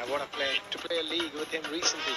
What a player. To play a league with him recently.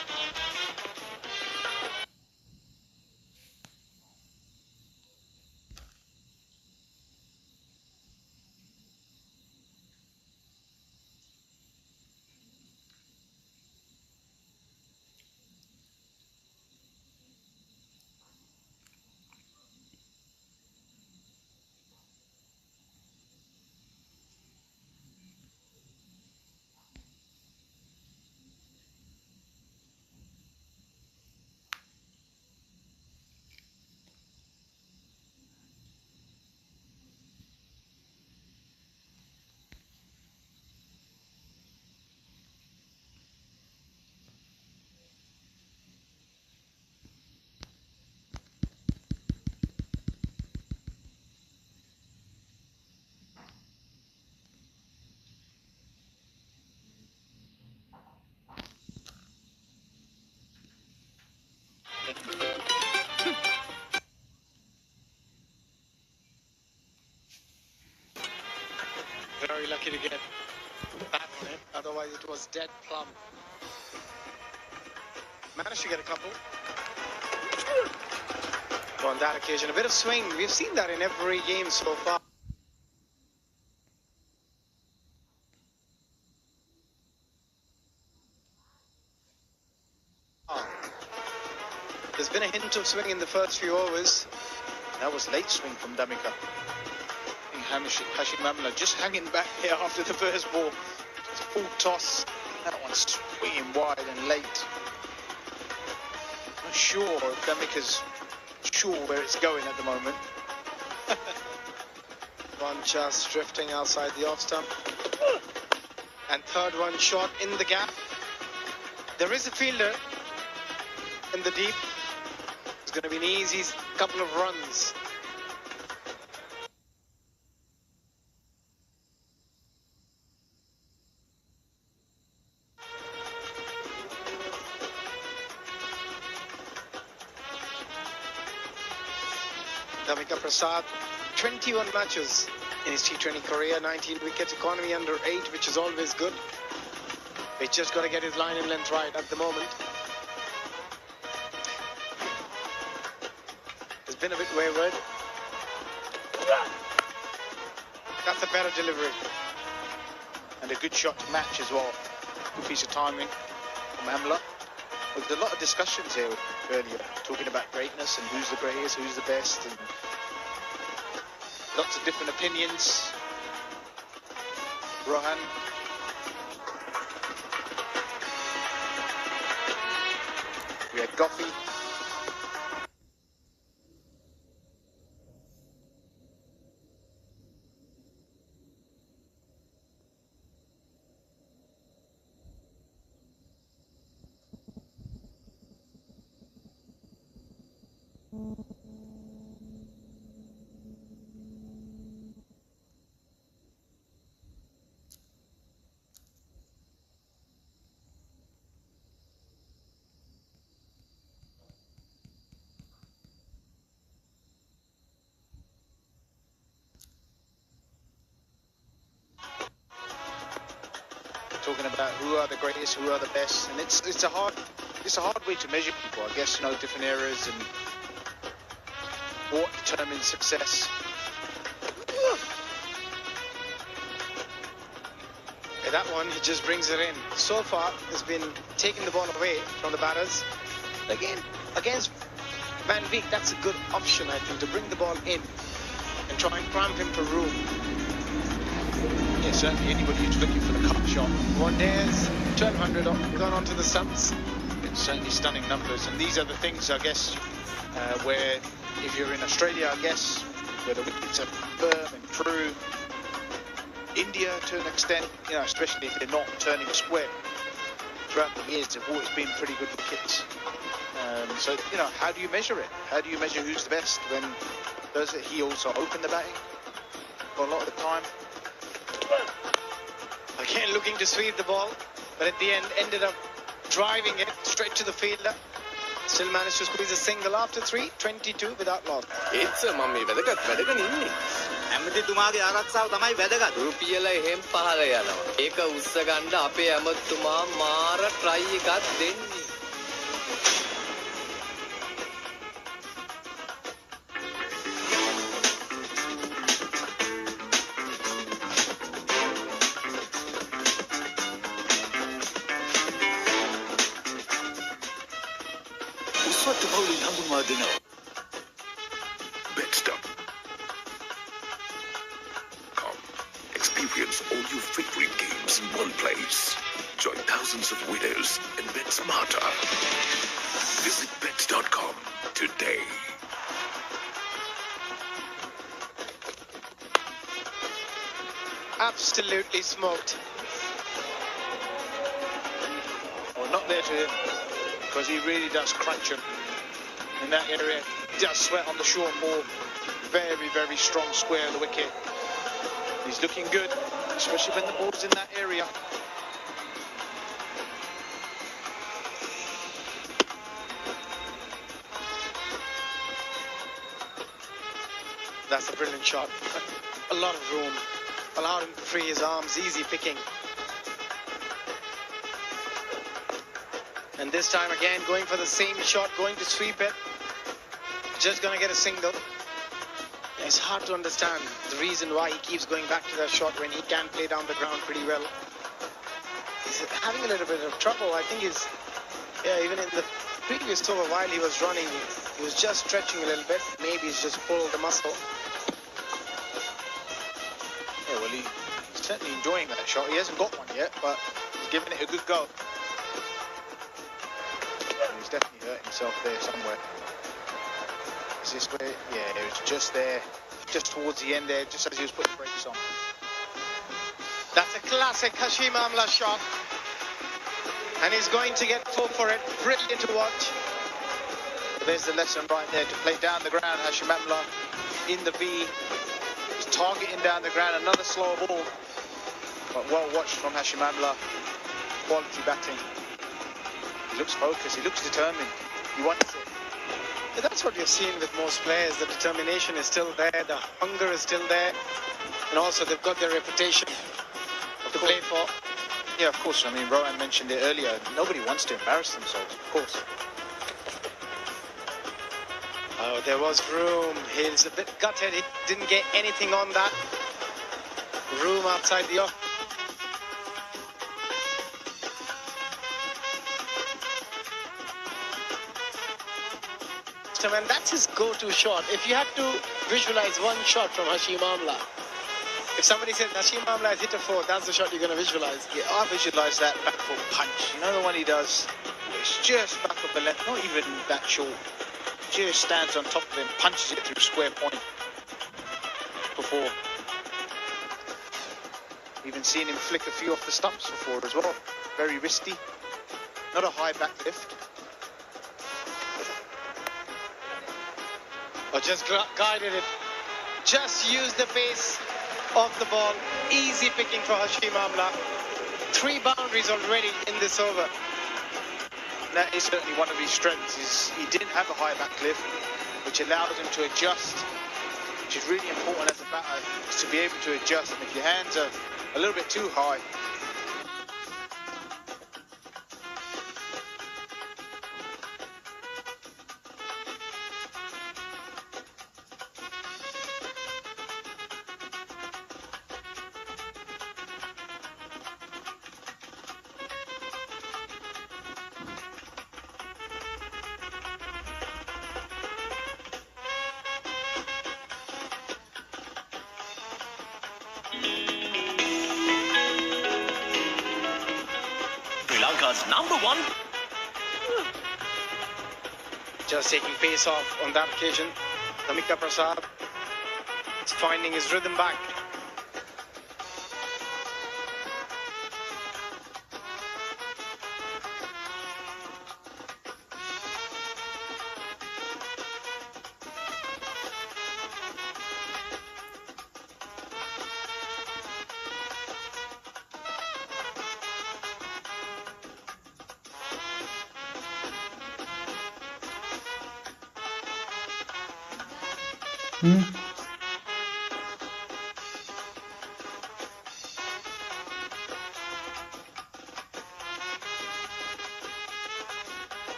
Very lucky to get that on it, otherwise it was dead plumb. Managed to get a couple. On that occasion, a bit of swing. We've seen that in every game so far. There's been a hint of swing in the first few overs. That was late swing from Damika. Hashim Mamla just hanging back here after the first ball. It's a full toss. That one's swinging wide and late. Not sure if Damika's sure where it's going at the moment. One just drifting outside the off stump. And third one shot in the gap. There is a fielder in the deep. It's going to be an easy couple of runs. Damika Prasad, 21 matches in his T20 career, 19 wickets, economy under 8, which is always good. He's just got to get his line and length right at the moment. He's been a bit wayward. That's a better delivery. And a good shot to match as well. Good piece of timing from Amla. There's a lot of discussions here earlier, talking about greatness and who's the greatest, who's the best, and lots of different opinions. Rohan. We had Goffey. Talking about who are the greatest, who are the best, and it's a hard way to measure people. I guess, you know, different eras and what determines success. Yeah, that one, he just brings it in. So far, has been taking the ball away from the batters. Again, against Van Beek, that's a good option, I think, to bring the ball in and try and cramp him for room. Yeah, certainly anybody who's looking for the cut shot. One days, 1,200 gone onto the stumps. It's certainly stunning numbers, and these are the things, I guess, where if you're in Australia, I guess, where the wickets are firm and true. India, to an extent, you know, especially if they're not turning square. Throughout the years, they've always been pretty good wickets. So, you know, how do you measure it? How do you measure who's the best when does he also open the batting for a lot of the time? Again, looking to sweep the ball, but at the end ended up driving it straight to the fielder. Still managed to squeeze a single after 3, 22 without loss. It's a mummy, ඇමතිතුමාගේ ආරක්ෂාව තමයි වැදගත්. රුපියල එහෙම් පහල යනවා. ඒක උස්ස ගන්න අපේ ඇමතිතුමා මාර try එකක් දෙන්නේ. උස්වත්තු පවුලේ හඳුන්වා දෙනවා. Experience all your favorite games in one place. Join thousands of winners and bet smarter. Visit bets.com today. Absolutely smoked. Well, not there to him, because he really does crunch him in that area. He does sweat on the short ball. Very, very strong square of the wicket. He's looking good, especially when the ball's in that area. That's a brilliant shot. A lot of room. Allowed him to free his arms. Easy picking. And this time again, going for the same shot, going to sweep it. Just going to get a single. It's hard to understand the reason why he keeps going back to that shot when he can play down the ground pretty well. He's having a little bit of trouble. I think he's, even in the previous over while he was running, he was just stretching a little bit. Maybe he's just pulled the muscle. Yeah, well, he's certainly enjoying that shot. He hasn't got one yet, but he's giving it a good go. He's definitely hurt himself there somewhere. Is this where? Yeah, it was just there, just towards the end there, just as he was putting the brakes on. That's a classic Hashim Amla shot. And he's going to get 4 for it. Brilliant to watch. There's the lesson right there, to play down the ground. Hashim Amla in the V. He's targeting down the ground, another slow ball. But well watched from Hashim Amla. Quality batting. He looks focused, he looks determined. He wants it. That's what you've seen with most players. The determination is still there, the hunger is still there, and also they've got their reputation to play for. Yeah, of course. I mean, Rohan mentioned it earlier. Nobody wants to embarrass themselves, of course. Oh, there was room. He's a bit gutted. He didn't get anything on that. Room outside the off. And that's his go-to shot. If you had to visualize one shot from Hashim Amla, if somebody said Hashim Amla has hit a 4, that's the shot you're going to visualize. Yeah, I visualize that back foot punch. You know the one he does? It's just back of the left, not even that short. Just stands on top of him, punches it through square point. Before. Even seen him flick a few off the stumps before as well. Very risky. Not a high back lift. Or just guided it. Just use the pace of the ball. Easy picking for Hashim Amla. 3 boundaries already in this over. That is certainly one of his strengths. He didn't have a high back lift, which allows him to adjust, which is really important as a batter, is to be able to adjust. And if your hands are a little bit too high, Sri Lanka's #1. Just taking pace off on that occasion. Namika Prasad is finding his rhythm back.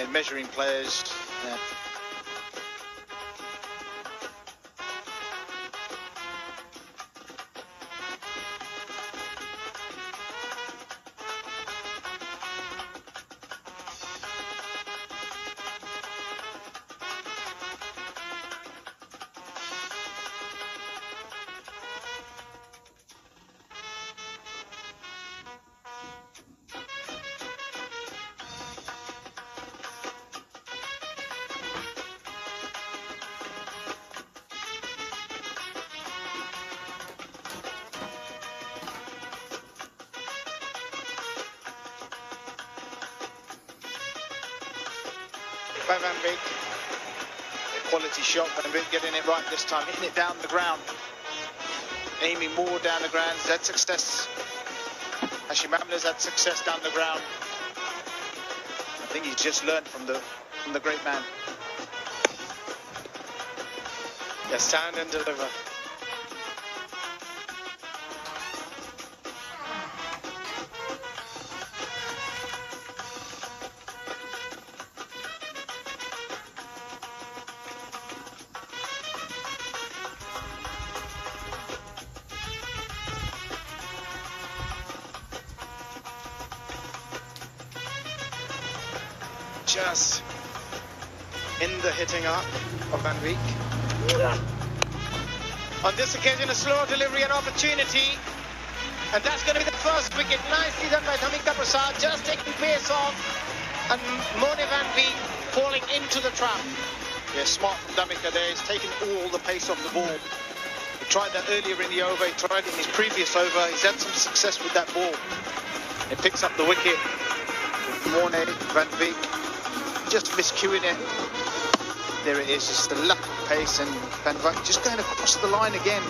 and measuring players. By Van Beek. A quality shot, Van Beek getting it right this time, hitting it down the ground. Aiming more down the ground. He's had success. Hashimamla's had success down the ground. I think he's just learned from the great man. Yeah, stand and deliver. Just in the hitting arc of Van Beek. On this occasion, a slow delivery and opportunity. And that's going to be the first wicket. Nicely done by Dhamika Prasad, just taking pace off. And Mone Van Beek falling into the trap. Yeah, smart from Dhamika there. He's taken all the pace off the ball. He tried that earlier in the over. He tried it in his previous over. He's had some success with that ball. He picks up the wicket. Mone Van Beek just miscuing it. There it is, just the lack of pace, and Van Beek just going across the line again.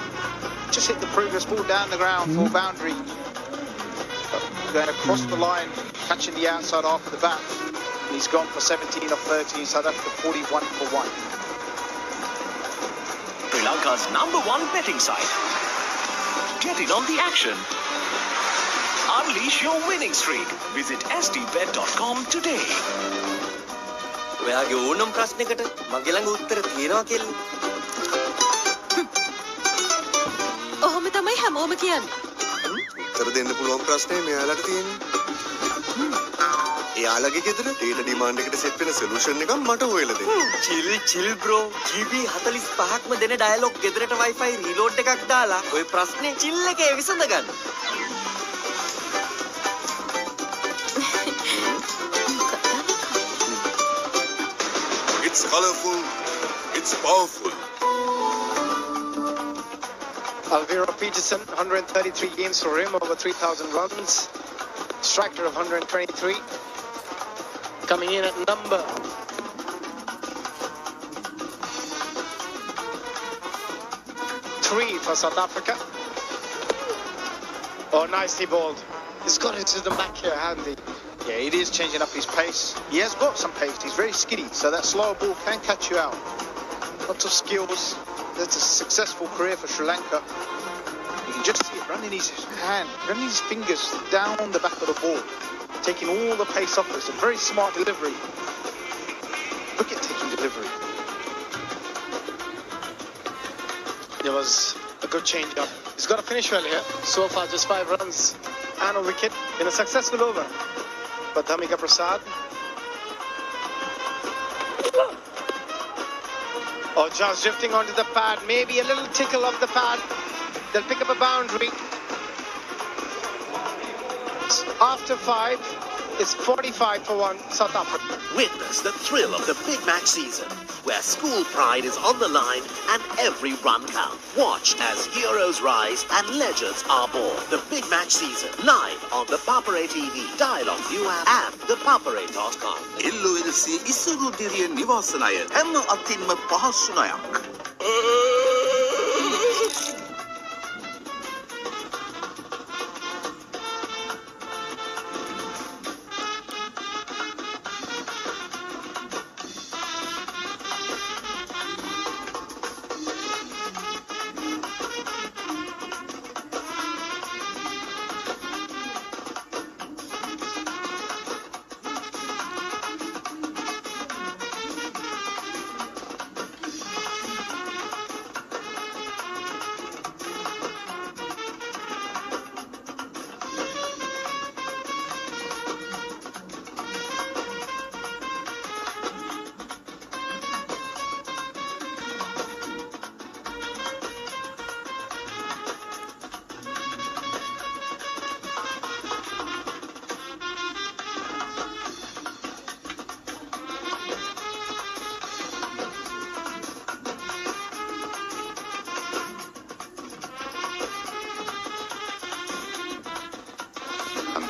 Just hit the previous ball down the ground for boundary. But going across the line, catching the outside half of the bat. And he's gone for 17 of 13, South Africa 41 for 1. Sri Lanka's #1 betting site. Get in on the action. Unleash your winning streak. Visit stbet.com today. ඔයාගේ ඕනම ප්‍රශ්නයකට මගේ ළඟ උත්තර තියෙනවා කියලා. ඔහොම තමයි හැමෝම කියන්නේ. උත්තර දෙන්න පුළුවන් ප්‍රශ්නේ මෙයාලට තියෙන්නේ. එයාලගේ ගෙදර data demand එකට set වෙන solution එකක් මට හොයලා දෙන්න. chill bro. GB 45ක්ම දෙන dialog ගෙදරට wifi reload එකක් දාලා ඔය ප්‍රශ්නේ chill එකේ විසඳ ගන්න. It's colorful, it's powerful. Alvira Peterson, 133 games for him, over 3,000 runs. Striker of 123. Coming in at number 3 for South Africa. Oh, nicely bowled. He's got it to the back here, handy. Yeah, it is changing up his pace. He has got some pace. He's very skiddy, so that slower ball can catch you out. Lots of skills. That's a successful career for Sri Lanka. You can just see it running his hand, running his fingers down the back of the ball, taking all the pace off. It's a very smart delivery. Wicket-taking delivery. There was a good change-up. He's got to finish well here. So far, just 5 runs and a wicket in a successful over. But Dhamika Prasad. Oh, just drifting onto the pad. Maybe a little tickle of the pad. They'll pick up a boundary. After 5, it's 45 for 1, South Africa. Witness the thrill of the Big Match season, where school pride is on the line and every run counts. Watch as heroes rise and legends are born. The Big Match season, live on the Papare TV, Dialogue View app, and thepapare.com. LOLC ඉසුරු දිරිය නිවාසනය හැම අතින්ම පහසු ණයක්.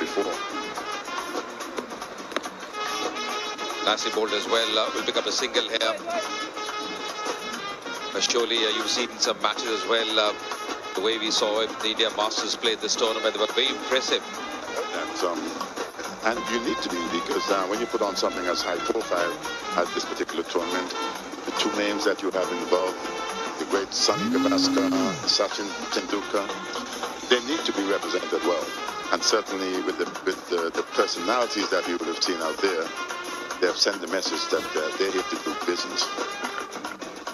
before. Nicely bowled as well. Will pick up a single here. Surely you've seen some matches as well. The way we saw the India Masters play this tournament, they were very impressive. And you need to be, because when you put on something as high profile as this particular tournament, the two names that you have involved, the great Sunny Gavaskar, Sachin Tendulkar, they need to be represented well. And certainly with the personalities that you would have seen out there, they have sent the message that they're here to do business.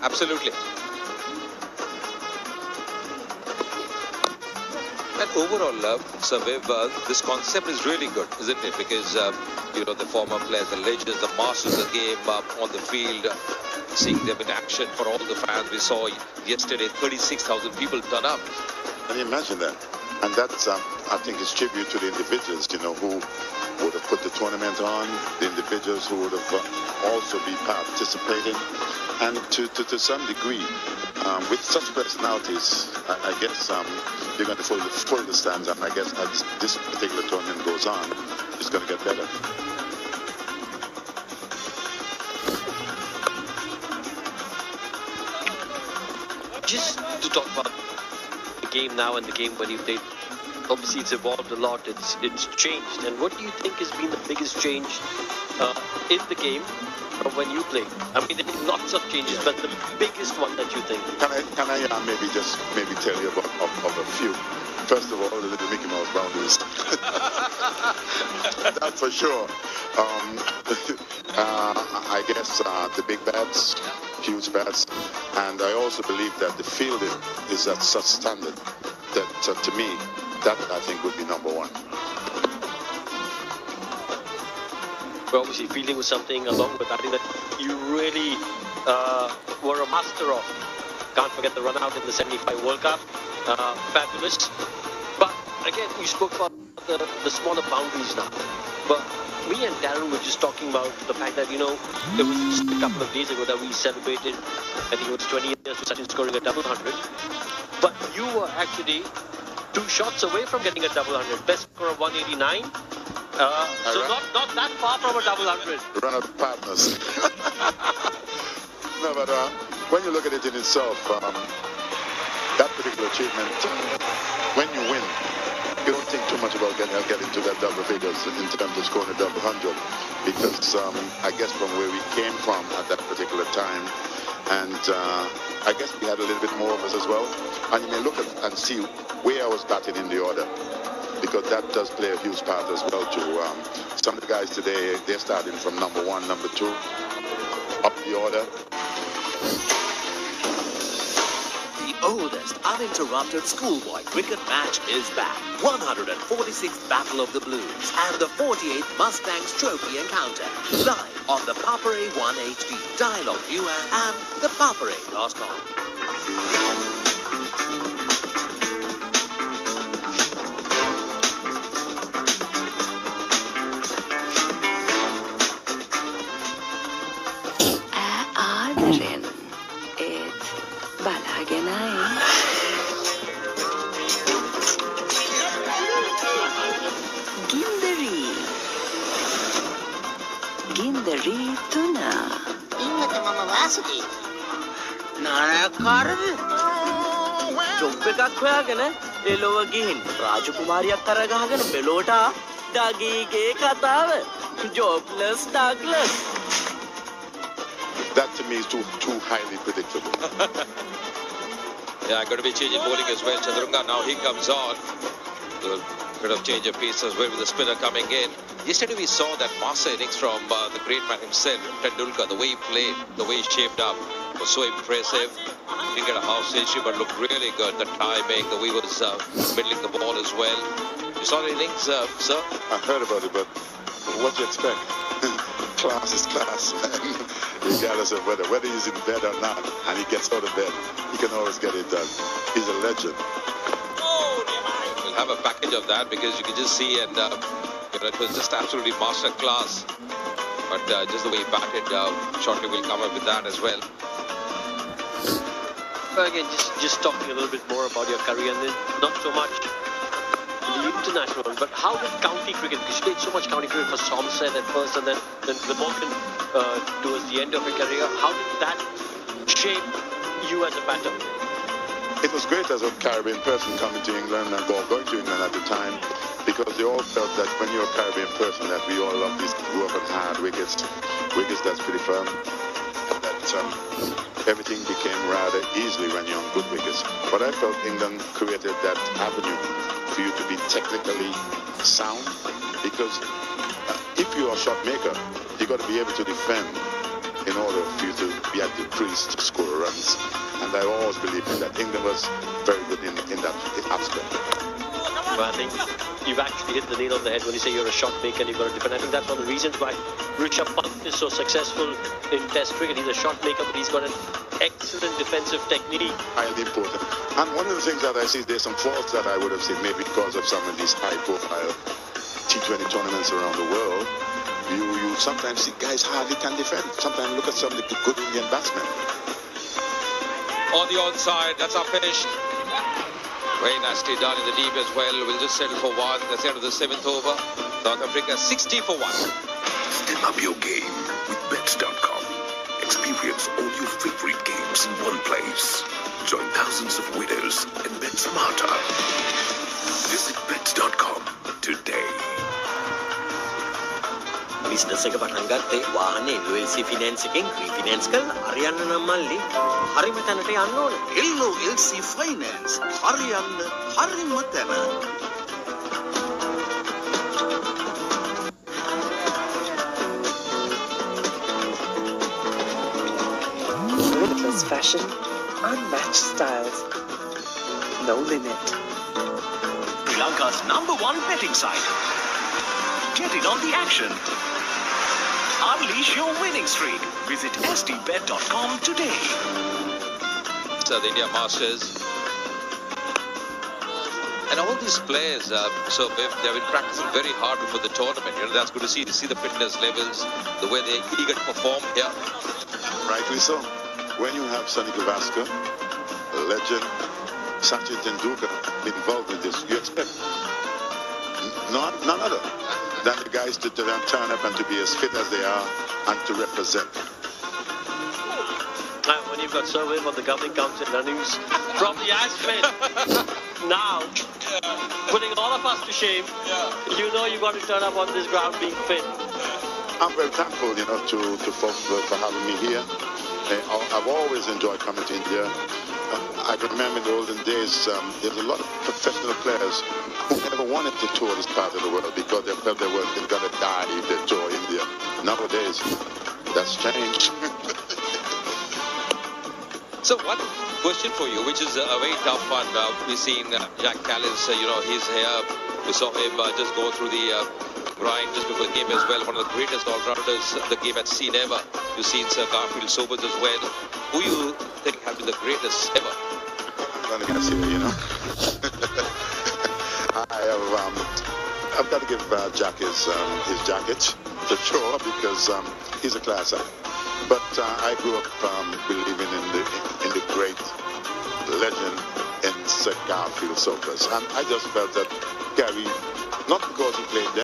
Absolutely. And overall, Saviv, this concept is really good, isn't it? Because, you know, the former players, the legends, the masters of the game on the field, seeing them in action for all the fans. We saw yesterday 36,000 people turn up. Can you imagine that? And that's, I think, it's tribute to the individuals, you know, who would have put the tournament on, the individuals who would have also be participating. And to some degree, with such personalities, I guess you're going to fill the stands, and I guess as this particular tournament goes on, it's going to get better. Just to talk about the game now and the game when you played, obviously it's evolved a lot, it's changed. And what do you think has been the biggest change in the game from when you played? I mean, there have been lots of changes, but the biggest one that you think? Can I maybe tell you about of a few? First of all, the little Mickey Mouse boundaries. That's for sure. I guess the big bats, huge bats, and I also believe that the field is at such standard that to me, that I think would be number one. Well, obviously fielding was something along with batting that you really were a master of. Can't forget the run out in the 75 World Cup. Fabulous. But again, you spoke about the smaller boundaries now. But me and Darren were just talking about the fact that, you know, it was just a couple of days ago that we celebrated, I think it was 20 years to Sachin scoring a double 100. But you were actually 2 shots away from getting a double 100. Best score of 189. So not that far from a double 100. Run out of partners. No, but when you look at it in itself, that particular achievement, when you win, you don't think too much about getting to that double figures in terms of scoring a double 100, because I guess from where we came from at that particular time, and I guess we had a little bit more of us as well. And you may look at and see where I was batting in the order, because that does play a huge part as well too. Some of the guys today, they're starting from number 1, number 2, up the order. The oldest uninterrupted schoolboy cricket match is back. 146th Battle of the Blues and the 48th Mustangs Trophy encounter. Live on the Papare 1 HD, Dialogue Viewer and the Papare.com. Job එකක් හොයාගෙන එලොව ගිහින් රාජකුමාරියක් කරගහගෙන බෙලෝට ඩගීගේ කතාව ජොබ්ලස් Douglas. That to me is too highly predictable. Yeah, going to be changing bowling as well. Chaturanga, now he comes on. A bit of change of pace as well with the spinner coming in. Yesterday we saw that master innings from the great man himself, Tendulkar. The way he played, the way he shaped up was so impressive. Didn't get a half century, but looked really good. The timing, the way he was middling the ball as well. You saw the innings, sir? I heard about it, but what do you expect? Class is class. Regardless of whether he's in bed or not, and he gets out of bed, he can always get it done. He's a legend. We'll have a package of that, because you can just see, and you know, it was just absolutely master class. But just the way he batted, shortly we'll come up with that as well. Again, just talking a little bit more about your career, and then not so much in the international one, but how did county cricket, because you played so much county cricket for Somerset at first and then Glamorgan towards the end of your career, how did that shape you as a batter? It was great as a Caribbean person coming to England and going to England at the time, because they all felt that when you're a Caribbean person that we all love these grew up and hard wickets that's pretty firm, and that everything became rather easily when you're on good wickets. But I felt England created that avenue for you to be technically sound, because if you're a shot maker, you got to be able to defend in order for you to be at the crease to score runs. And I always believed that England was very good in that aspect. Well, I think you've actually hit the nail on the head when you say you're a shot maker and you've got to defend. I think that's one of the reasons why Rishabh Pant is so successful in Test cricket. He's a shot maker, but he's got an excellent defensive technique. Highly important. And one of the things that I see, there's some faults that I would have seen, maybe because of some of these high-profile T20 tournaments around the world. You sometimes see guys hardly can defend. Sometimes look at some of the good Indian batsmen. On the onside, that's our finish. Very nicely done in the deep as well. We'll just settle for one. That's the end of the 7th over. South Africa 60 for 1. Step up your game with Bets.com. Experience all your favorite games in one place. Join thousands of winners and bet smarter. Visit Bets.com today. Business එක පටන් ගත්තේ වාහනේ LLC finance එකෙන් රීෆිනෑන්ස් කරලා හරියන්න නම් මල්ලි හරිම තැනට යන්න ඕනේ. LLC Finance හරියන්න හරිම තැන. Limitless fashion, unmatched styles, no limit. Sri Lanka's #1 betting site. Get in on the action. Unleash your winning streak. Visit stbet.com today. So the India Masters. And all these players, they've been practicing very hard before the tournament. You know, that's good to see the fitness levels, the way they're eager to perform here. Rightly so. When you have Sonny Gavaskar, a legend, Sachin Tendulkar involved in this, you expect none other than the guys to then turn up and to be as fit as they are and to represent. When you've got Survey on the governing council runnings from the Aspen, now putting all of us to shame, you know you've got to turn up on this ground being fit. I'm very thankful, to folks for having me here. I've always enjoyed coming to India. I can remember in the olden days, there was a lot of professional players who never wanted to tour this part of the world because they felt they're going to die if they tour India. Nowadays, that's changed. So one question for you, which is a very tough one. We've seen Jack Callis, he's here. We saw him just go through the grind just before the game as well. One of the greatest all-rounders the game had seen ever. You've seen Sir Garfield Sobers as well. Who you think have been the greatest ever? I'm going to guess here, I've got to give Jack his jacket for sure because he's a class act. But I grew up believing in the great legend in Sir Garfield Sobers, and I just felt that Gary, not because he played there.